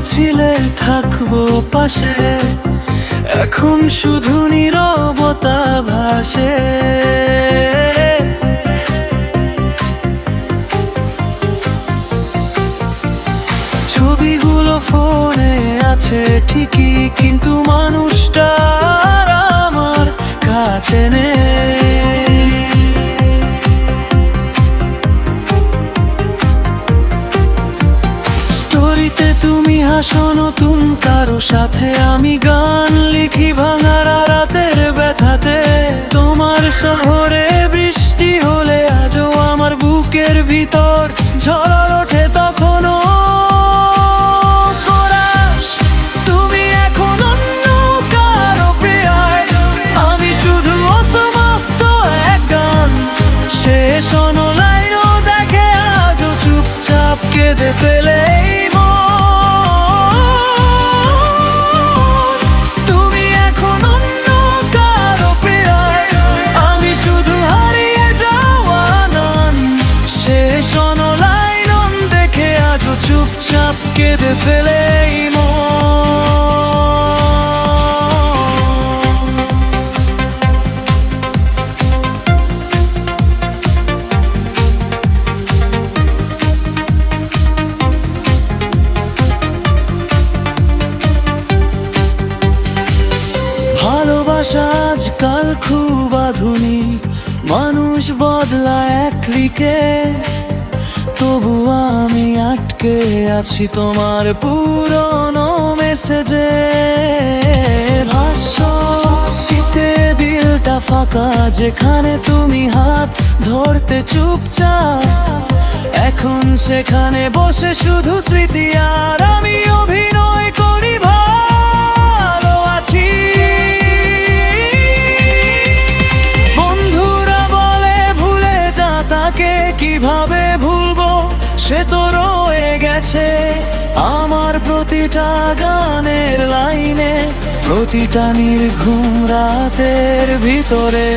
বলেছিলে থাকবো পাশে, এখন শুধু নীরবতা ভাসে। ছবিগুলো ফোনে আছে ঠিকই, কিন্তু মানুষটা আর আমার কাছে নেই। স্টোরিতে তুমি হাসো নতুন কারো সাথে, আমি গান লিখি ভাঙা রাতের ব্যথাতে। তোমার শহরে বৃষ্টি হলে আজও আমার বুকের ভিতর ঝড় ওঠে তখনও। তুমি এখন অন্য কারো প্রিয়ায়, আমি শুধু অসমাপ্ত এক গান। শেষ লাইনও দেখে আজও চুপচাপ কেঁদে ফেলে চুপচাপ কেঁদে ফেলে ভালোবাসা আজকাল খুব আধুনিক, মানুষ বদলায় এক ক্লিকে। তবু আমি আটকে আছি তোমার পুরনো মেসেজে। ভাষ্যতে বিলটা ফাঁকা, যেখানে তুমি হাত ধরতে চুপচাপ, এখন সেখানে বসে শুধু স্মৃতি আর আমি অভিনয় করি ভালো আছি। বন্ধুরা বলে ভুলে যা, তাকে কিভাবে ভুলবো, সে তো রয়ে গেছে আমার প্রতিটা গানের লাইনে, প্রতিটা নির্ঘুম রাতের ভিতরে।